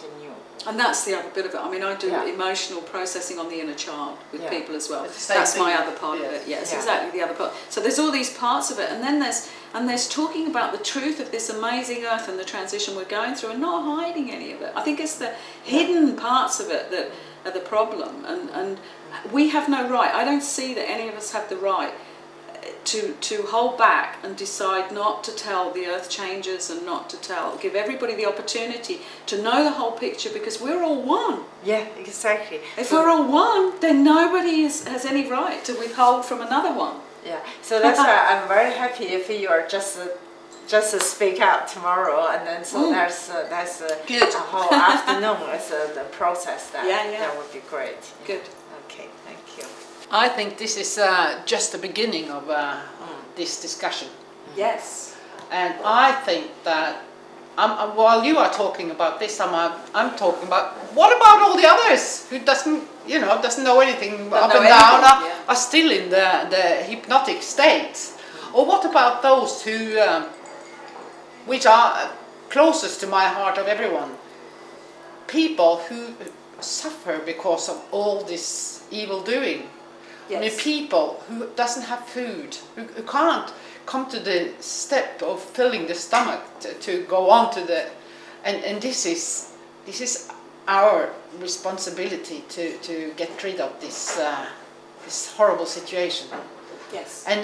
something new. And that's the other bit of it. I mean, I do emotional processing on the inner child with people as well. That's my other part of it. Yes, exactly the other part. So there's all these parts of it, and then there's talking about the truth of this amazing earth and the transition we're going through, and not hiding any of it. I think it's the hidden parts of it that are the problem, and we have no right. I don't see that any of us have the right to hold back and decide not to tell the earth changes and not to give everybody the opportunity to know the whole picture, because we're all one. Yeah, exactly. If we're all one, then nobody has any right to withhold from another one. Yeah, so that's why I'm very happy if you are just speak out tomorrow, and then so that's good. A whole afternoon is the process that. That would be great. Good. Okay, thank you. I think this is just the beginning of this discussion. Yes. And I think that while you are talking about this, I'm talking about, what about all the others who doesn't know anything up and down, are still in the hypnotic state? Or what about those who, which are closest to my heart of everyone, people who suffer because of all this evil doing? Yes. I mean, people who doesn't have food, who can't come to the step of filling the stomach to go on to the, and this is our responsibility to get rid of this this horrible situation. Yes. And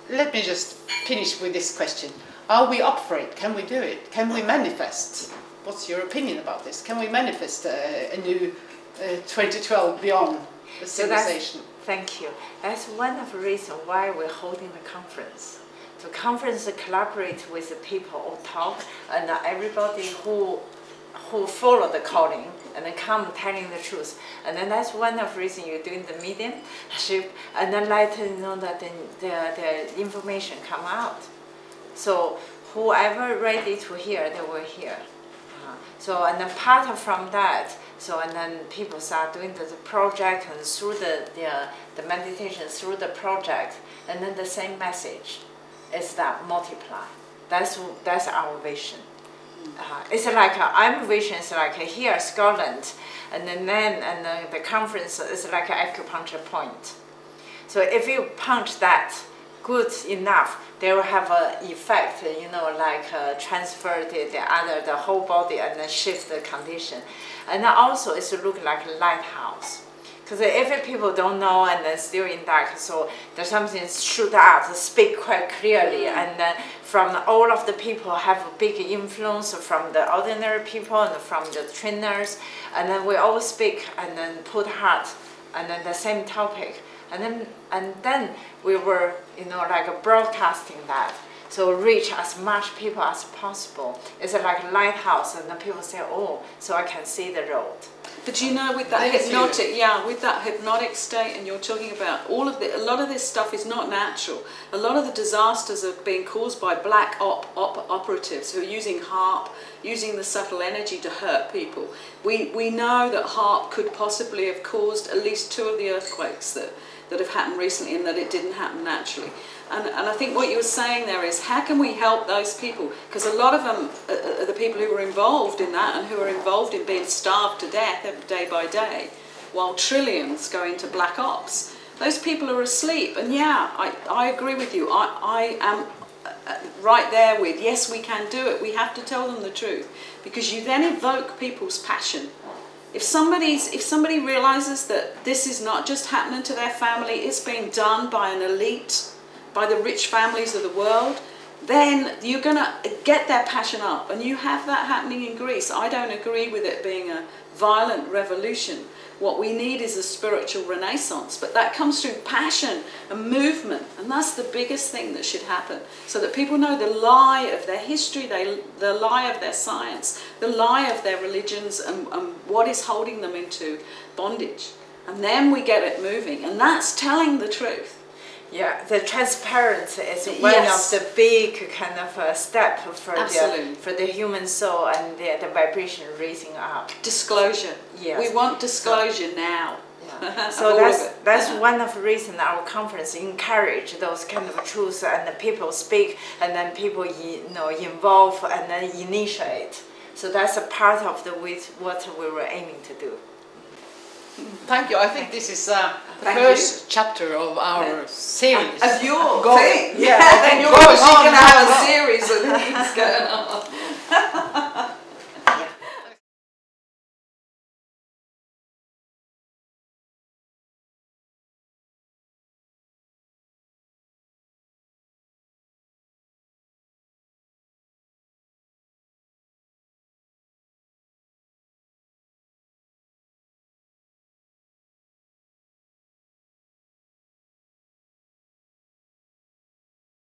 let me just finish with this question: are we up for it? Can we do it? Can we manifest? What's your opinion about this? Can we manifest a new 2012 beyond the civilization? Thank you. That's one of the reasons why we're holding the conference. The conference collaborate with the people who talk, and everybody who follow the calling and then come telling the truth. And then that's one of the reasons you're doing the mediumship, and then let you know that the information come out. So whoever ready to hear, they will hear. So, and then part from that, so, and then people start doing the project, and through the meditation, through the project, and then the same message is that multiply. That's our vision. It's like I'm vision is like here Scotland, and then the conference is like an acupuncture point. So if you punch that good enough, they will have an effect, like transfer the whole body and then shift the condition. And then also it's look like a lighthouse. Because if people don't know and then still in dark, so there's something shoot out, speak quite clearly, and then from all of the people have a big influence from the ordinary people and from the trainers, and then we all speak and then put heart, and then the same topic. And then we were, like broadcasting that, so reach as much people as possible. It's like a lighthouse, and then people say, "Oh, so I can see the road." But with that with that hypnotic state, and you're talking about a lot of this stuff is not natural. A lot of the disasters are being caused by black operatives who are using HAARP, using the subtle energy to hurt people. We know that HAARP could possibly have caused at least 2 of the earthquakes that have happened recently, and that it didn't happen naturally. And I think what you were saying there is, how can we help those people? Because a lot of them are the people who were involved in that, and who are involved in being starved to death day by day, while trillions go into black ops. Those people are asleep, and I agree with you. I am right there with, yes, we can do it. We have to tell them the truth, because you then evoke people's passion. If somebody realizes that this is not just happening to their family, it's being done by an elite, by the rich families of the world, then you're going to get their passion up. And you have that happening in Greece. I don't agree with it being a violent revolution. What we need is a spiritual renaissance, but that comes through passion and movement, and that's the biggest thing that should happen, so that people know the lie of their history, the lie of their science, the lie of their religions, and what is holding them into bondage. And then we get it moving, and that's telling the truth. Yeah, the transparency is one of the big kind of step for the human soul, and the vibration raising up. Disclosure. Yes. We want disclosure now. Yeah. So that's one of the reasons our conference encourage those kind of truths, and the people speak, and then people involve and then initiate. So that's a part of what we were aiming to do. Thank you. I think this is the first chapter of our series. Of your going. thing. Yeah, Then you're going to have a series of things going on.